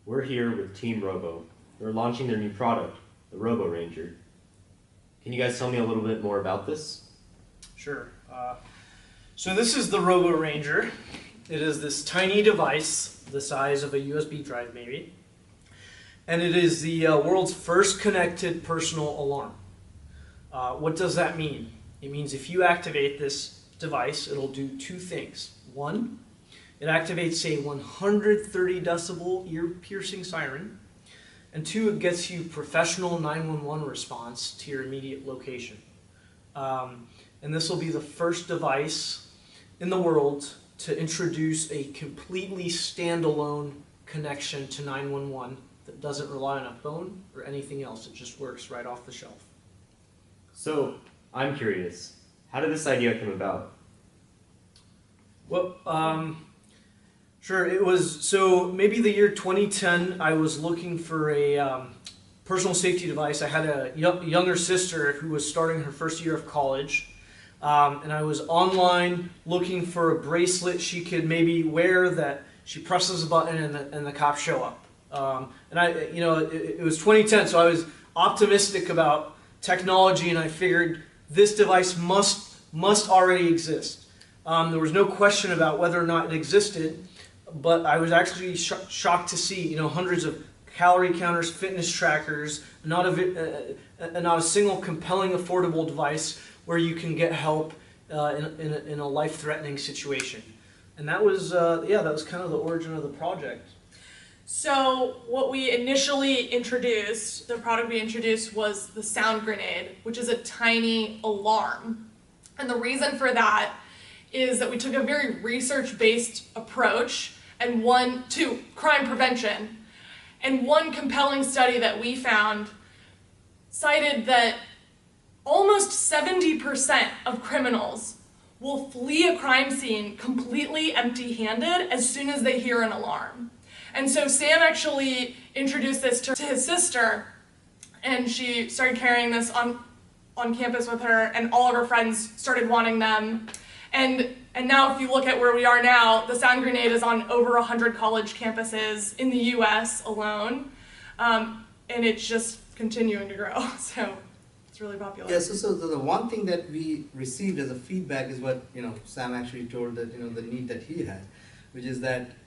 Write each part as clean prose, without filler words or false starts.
We're here with TeamROBO. They're launching their new product, the ROBORanger. Can you guys tell me a little bit more about this? Sure. So this is the ROBORanger. It is this tiny device, the size of a USB drive maybe, and it is the world's first connected personal alarm. What does that mean? It means if you activate this device, it'll do two things. One, it activates a 130 decibel ear-piercing siren, and two, it gets you professional 911 response to your immediate location. And this will be the first device in the world to introduce a completely standalone connection to 911 that doesn't rely on a phone or anything else. It just works right off the shelf. So, I'm curious, how did this idea come about? Well, sure, it was, so maybe the year 2010, I was looking for a personal safety device. I had a younger sister who was starting her first year of college. And I was online looking for a bracelet she could maybe wear that she presses a button and the cops show up. And it was 2010, so I was optimistic about technology, and I figured this device must already exist. There was no question about whether or not it existed, but I was actually shocked to see hundreds of calorie counters, fitness trackers, not a single compelling, affordable device where you can get help in a life-threatening situation. And that was, that was kind of the origin of the project. So what we initially introduced, the product we introduced was the sound grenade, which is a tiny alarm. And the reason for that is that we took a very research-based approach to crime prevention. And one compelling study that we found cited that almost 70% of criminals will flee a crime scene completely empty-handed as soon as they hear an alarm. And so Sam actually introduced this to his sister, and she started carrying this on campus with her, and all of her friends started wanting them. And now if you look at where we are now, the sound grenade is on over 100 college campuses in the US alone, and it's just continuing to grow. So it's really popular. Yeah, so the one thing that we received as a feedback is what Sam actually told that the need that he had, which is that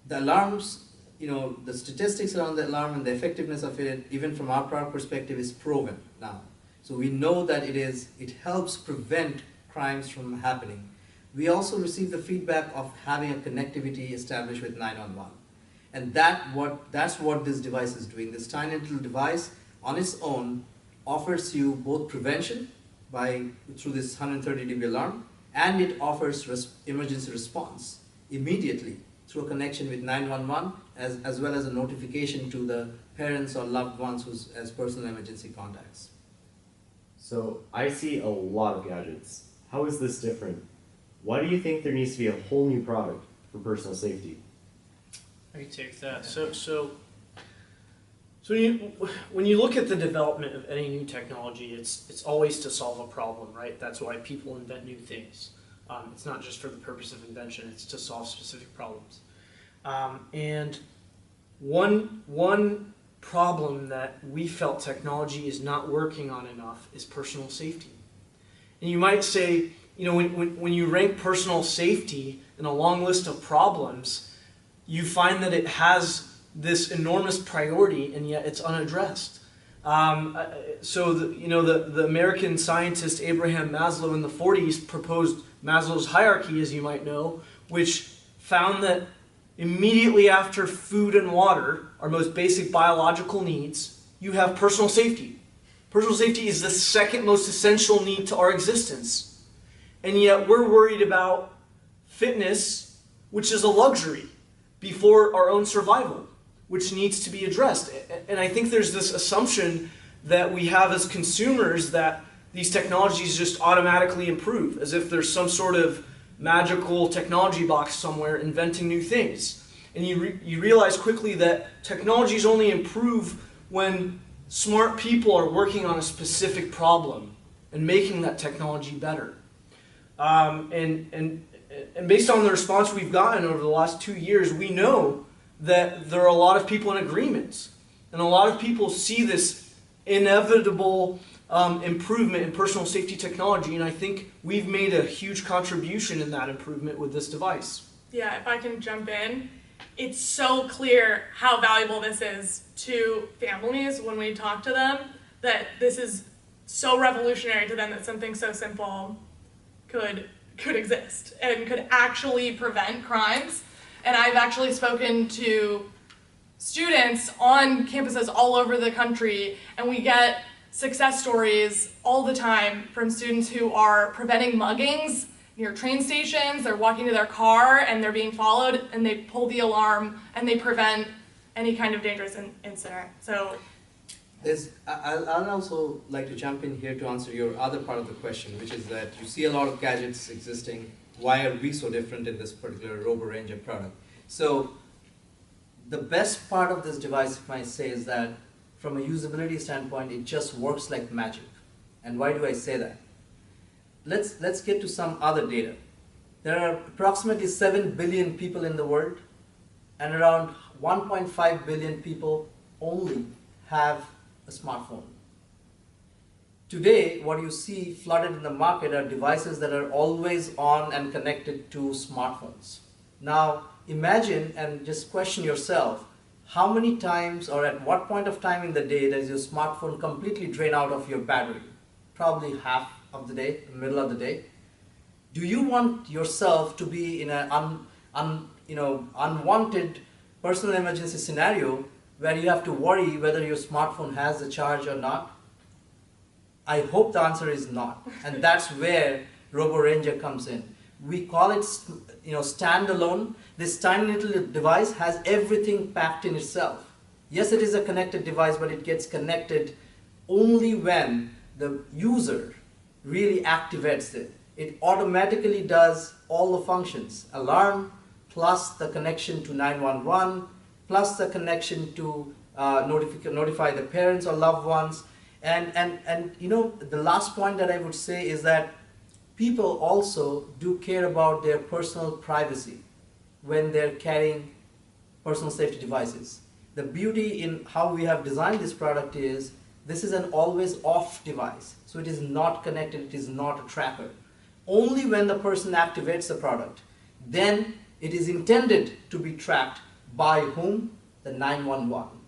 the alarms, the statistics around the alarm and the effectiveness of it, even from our product perspective, is proven now. So we know that it helps prevent crimes from happening. We also received the feedback of having a connectivity established with 911, and that's what this device is doing. This tiny little device on its own offers you both prevention through this 130 dB alarm, and it offers emergency response immediately through a connection with 911, as well as a notification to the parents or loved ones as personal emergency contacts. So, I see a lot of gadgets. How is this different? Why do you think there needs to be a whole new product for personal safety? I can take that. So when you look at the development of any new technology, it's always to solve a problem, right? That's why people invent new things. It's not just for the purpose of invention, it's to solve specific problems. And one problem that we felt technology is not working on enough is personal safety. And you might say, when you rank personal safety in a long list of problems, you find that it has this enormous priority, and yet it's unaddressed. The American scientist Abraham Maslow in the 40s proposed Maslow's hierarchy, as you might know, which found that immediately after food and water, our most basic biological needs, you have personal safety. Personal safety is the second most essential need to our existence. And yet we're worried about fitness, which is a luxury, before our own survival, which needs to be addressed. And I think there's this assumption that we have as consumers that these technologies just automatically improve, as if there's some sort of magical technology box somewhere inventing new things. And you realize quickly that technologies only improve when smart people are working on a specific problem and making that technology better. And based on the response we've gotten over the last 2 years, we know that there are a lot of people in agreement. And a lot of people see this inevitable improvement in personal safety technology, and I think we've made a huge contribution in that improvement with this device. Yeah, if I can jump in, it's so clear how valuable this is to families when we talk to them, that this is so revolutionary to them that something so simple could exist and could actually prevent crimes. And I've actually spoken to students on campuses all over the country, and we get success stories all the time from students who are preventing muggings near train stations. They're walking to their car and they're being followed, and they pull the alarm and they prevent any kind of dangerous incident. So I'll also like to jump in here to answer your other part of the question, which is that you see a lot of gadgets existing. Why are we so different in this particular ROBORanger product? So the best part of this device, if I say, is that from a usability standpoint, it just works like magic. And why do I say that? Let's get to some other data. There are approximately 7 billion people in the world, and around 1.5 billion people only have a smartphone. Today, what you see flooded in the market are devices that are always on and connected to smartphones. Now, imagine and just question yourself, how many times or at what point of time in the day does your smartphone completely drain out of your battery? Probably half of the day, the middle of the day. Do you want yourself to be in an unwanted personal emergency scenario where you have to worry whether your smartphone has a charge or not? I hope the answer is not, and that's where ROBORanger comes in. We call it standalone. This tiny little device has everything packed in itself. Yes, it is a connected device, but it gets connected only when the user really activates it. It automatically does all the functions: alarm, plus the connection to 911, plus the connection to notify the parents or loved ones. And the last point that I would say is that people also do care about their personal privacy when they're carrying personal safety devices. The beauty in how we have designed this product is this is an always off device. So it is not connected, it is not a tracker. Only when the person activates the product, then it is intended to be tracked by whom? The 911.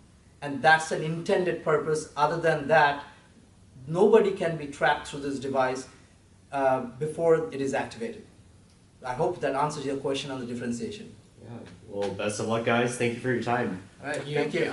And that's an intended purpose. Other than that, nobody can be tracked through this device before it is activated. I hope that answers your question on the differentiation. Yeah. Well, best of luck, guys. Thank you for your time. All right, thank you.